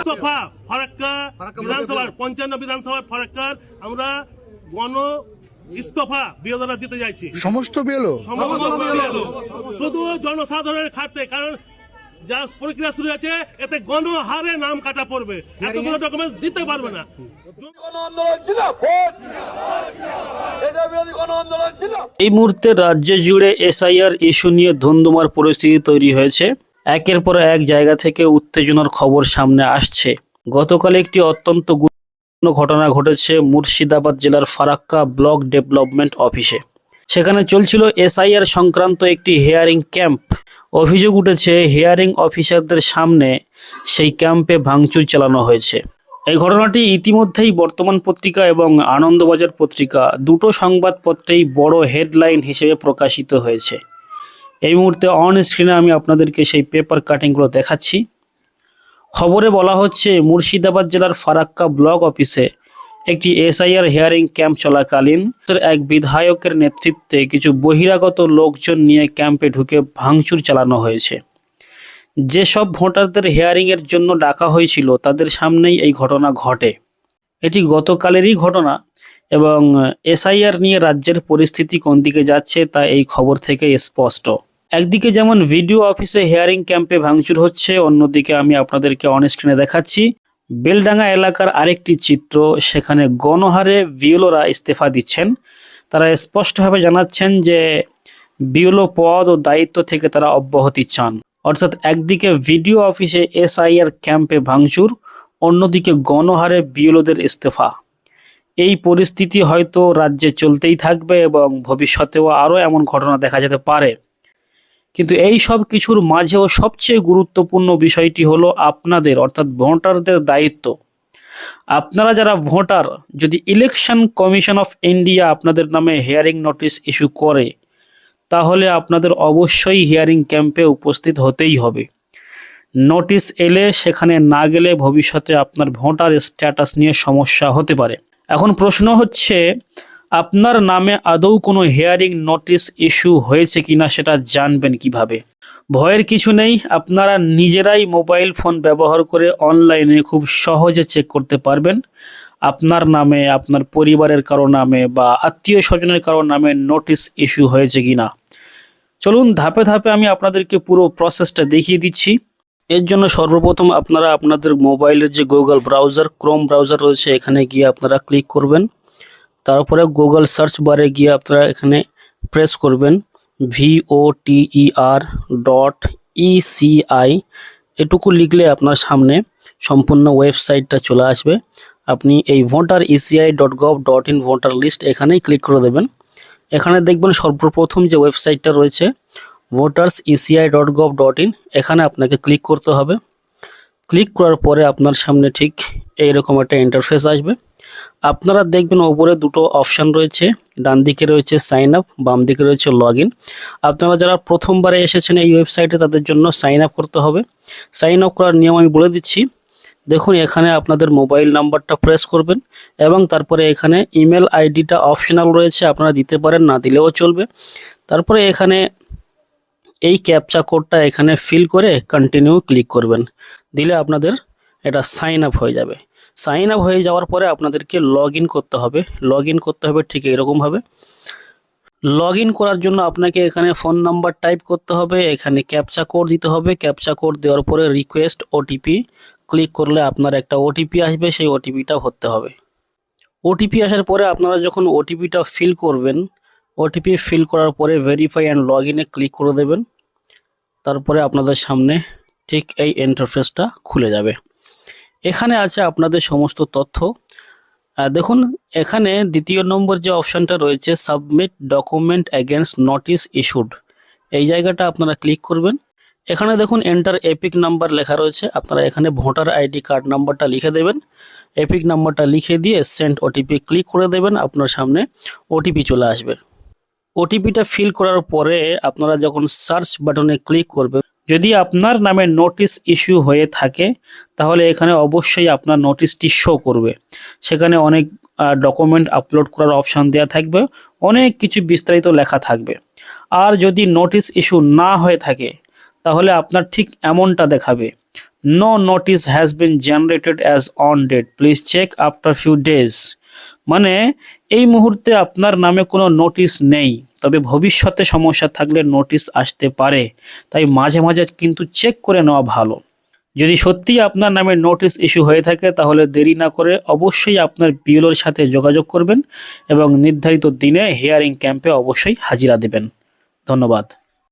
ইস্তফা ফারাক্কা বিধানসভার 55 বিধানসভার ফারাক্কার আমরা গণ ইস্তফা বিরোধীরা দিতে যাচ্ছি। সমস্ত বেলো শুধু জনসাধারণের খাতে, কারণ যা প্রক্রিয়া শুরু আছে এতে গণহারে নাম কাটা পড়বে, এতগুলো ডকুমেন্টস দিতে পারবে না। এই মুহূর্তে রাজ্য জুড়ে এসআইআর ইস্যু নিয়ে ধুন্ধুমার পরিস্থিতি তৈরি হয়েছে। একের পর এক জায়গা থেকে উত্তেজনার খবর সামনে আসছে। গতকাল একটি অত্যন্ত গুরুত্বপূর্ণ ঘটনা ঘটেছে মুর্শিদাবাদ জেলার ফারাক্কা ব্লক ডেভেলপমেন্ট অফিসে। সেখানে চলছিল এসআইআর সংক্রান্ত একটি হিয়ারিং ক্যাম্প। অভিযোগ উঠেছে হিয়ারিং অফিসারদের সামনে সেই ক্যাম্পে ভাঙচুর চালানো হয়েছে। এই ঘটনাটি ইতিমধ্যেই বর্তমান পত্রিকা এবং আনন্দবাজার পত্রিকা দুটো সংবাদপত্রেই বড় হেডলাইন হিসেবে প্রকাশিত হয়েছে। এই মুহূর্তে অন স্ক্রিনে আমি আপনাদেরকে সেই পেপার কাটিংগুলো দেখাচ্ছি। খবরে বলা হচ্ছে মুর্শিদাবাদ জেলার ফারাক্কা ব্লক অফিসে একটি এসআইআর হিয়ারিং ক্যাম্প চলাকালীন এক বিধায়কের নেতৃত্বে কিছু বহিরাগত লোকজন নিয়ে ক্যাম্পে ঢুকে ভাঙচুর চালানো হয়েছে। যেসব ভোটারদের হিয়ারিংয়ের জন্য ডাকা হয়েছিল তাদের সামনেই এই ঘটনা ঘটে। এটি গতকালেরই ঘটনা এবং এসআইআর নিয়ে রাজ্যের পরিস্থিতি কোন দিকে যাচ্ছে তা এই খবর থেকে স্পষ্ট। একদিকে যেমন ভিডিও অফিসে হিয়ারিং ক্যাম্পে ভাঙচুর হচ্ছে, অন্যদিকে আমি আপনাদেরকে অন স্ক্রিনে দেখাচ্ছি বেলডাঙ্গা এলাকার আরেকটি চিত্র। সেখানে গণহারে বিএলওরা ইস্তফা দিচ্ছেন। তারা স্পষ্টভাবে জানাচ্ছেন যে বিএলও পদ ও দায়িত্ব থেকে তারা অব্যাহতি চান। অর্থাৎ একদিকে ভিডিও অফিসে এসআইআর ক্যাম্পে ভাঙচুর, অন্যদিকে গণহারে বিএলওদের ইস্তফা। এই পরিস্থিতি হয়তো রাজ্যে চলতেই থাকবে এবং ভবিষ্যতেও আরও এমন ঘটনা দেখা যেতে পারে। কিন্তু এই সব কিছুর মাঝেও সবচেয়ে গুরুত্বপূর্ণ বিষয়টি হলো আপনাদের অর্থাৎ ভোটারদের দায়িত্ব। আপনারা যারা ভোটার, যদি ইলেকশন কমিশন অফ ইন্ডিয়া আপনাদের নামে হিয়ারিং নোটিশ ইস্যু করে তাহলে আপনাদের অবশ্যই হিয়ারিং ক্যাম্পে উপস্থিত হতেই হবে। নোটিশ এলে সেখানে না গেলে ভবিষ্যতে আপনার ভোটার স্ট্যাটাস নিয়ে সমস্যা হতে পারে। এখন প্রশ্ন হচ্ছে আপনার নামে আদৌ কোনো হিয়ারিং নোটিশ ইস্যু হয়েছে কিনা সেটা জানবেন কিভাবে? ভয়ের কিছু নেই, আপনারা নিজেরাই মোবাইল ফোন ব্যবহার করে অনলাইনে খুব সহজে চেক করতে পারবেন আপনার নামে, আপনার পরিবারের কারো নামে বা আত্মীয় স্বজনের কারো নামে নোটিশ ইস্যু হয়েছে কিনা। চলুন ধাপে ধাপে আমি আপনাদেরকে পুরো প্রসেসটা দেখিয়ে দিচ্ছি। এর জন্য সর্বপ্রথম আপনারা আপনাদের মোবাইলের যে গুগল ব্রাউজার, ক্রোম ব্রাউজার রয়েছে, এখানে গিয়ে আপনারা ক্লিক করবেন। তারপরে গুগল সার্চ বারে গিয়ে আপনারা এখানে প্রেস করবেন voter.eci। এটুকু লিখলে আপনার সামনে সম্পূর্ণ ওয়েবসাইটটা চলে আসবে। আপনি এই voter.eci.gov.in ভোটার লিস্ট এখানেই ক্লিক করে দেবেন। এখানে দেখবেন সর্বপ্রথম যে ওয়েবসাইটটা রয়েছে voterseci.gov.in, এখানে আপনাকে ক্লিক করতে হবে। ক্লিক করার পরে আপনার সামনে ঠিক এইরকম একটা ইন্টারফেস আসবে। আপনারা দেখবেন ওপরে দুটো অপশান রয়েছে, ডান দিকে রয়েছে সাইন আপ, বাম দিকে রয়েছে লগ ইন। আপনারা যারা প্রথমবারে এসেছেন এই ওয়েবসাইটে তাদের জন্য সাইন আপ করতে হবে। সাইন আপ করার নিয়ম আমি বলে দিচ্ছি। দেখুন এখানে আপনাদের মোবাইল নাম্বারটা প্রেস করবেন এবং তারপরে এখানে ইমেল আইডিটা অপশনাল রয়েছে, আপনারা দিতে পারেন, না দিলেও চলবে। তারপরে এখানে এই ক্যাপচা কোডটা এখানে ফিল করে কন্টিনিউ ক্লিক করবেন। দিলে আপনাদের এটা সাইন আপ হয়ে যাবে। সাইন আপ হয়ে যাওয়ার পরে আপনাদেরকে লগ ইন করতে হবে। লগ ইন করতে হবে ঠিক এরকমভাবে। লগ ইন করার জন্য আপনাকে এখানে ফোন নাম্বার টাইপ করতে হবে, এখানে ক্যাপচা কোড দিতে হবে। ক্যাপচা কোড দেওয়ার পরে রিকোয়েস্ট ওটিপি ক্লিক করলে আপনার একটা ওটিপি আসবে, সেই ওটিপিটা ভরতে হবে। ওটিপি আসার পরে আপনারা যখন ওটিপিটা ফিল করবেন, ওটিপি ফিল করার পরে ভেরিফাই অ্যান্ড লগ ইনে ক্লিক করে দেবেন। তারপরে আপনাদের সামনে ঠিক এই ইন্টারফেসটা খুলে যাবে। এখানে আছে আপনাদের সমস্ত তথ্য। দেখুন এখানে দ্বিতীয় নম্বর যে অপশানটা রয়েছে submit document against notice issued, এই জায়গাটা আপনারা ক্লিক করবেন। এখানে দেখুন এন্টার এপিক নাম্বার লেখা রয়েছে, আপনারা এখানে ভোটার আইডি কার্ড নাম্বারটা লিখে দেবেন। এপিক নাম্বারটা লিখে দিয়ে সেন্ড ওটিপি ক্লিক করে দেবেন। আপনার সামনে ওটিপি চলে আসবে। ওটিপিটা ফিল করার পরে আপনারা যখন সার্চ বাটনে ক্লিক করবেন, যদি আপনার নামে নোটিশ ইস্যু হয়ে থাকে তাহলে এখানে অবশ্যই আপনার নোটিশটি শো করবে। সেখানে অনেক ডকুমেন্ট আপলোড করার অপশান দেওয়া থাকবে, অনেক কিছু বিস্তারিত লেখা থাকবে। আর যদি নোটিশ ইস্যু না হয়ে থাকে তাহলে আপনার ঠিক এমনটা দেখাবে, no notice has been generated as on date, please check after few days. মানে এই মুহূর্তে আপনার নামে কোনো নোটিশ নেই, তবে ভবিষ্যতে সমস্যা থাকলে নোটিশ আসতে পারে, তাই মাঝে মাঝে কিন্তু চেক করে নেওয়া ভালো। যদি সত্যি আপনার নামে নোটিশ ইস্যু হয়ে থাকে তাহলে দেরি না করে অবশ্যই আপনার বিএলওর সাথে যোগাযোগ করবেন এবং নির্ধারিত দিনে হিয়ারিং ক্যাম্পে অবশ্যই হাজিরা দেবেন। ধন্যবাদ।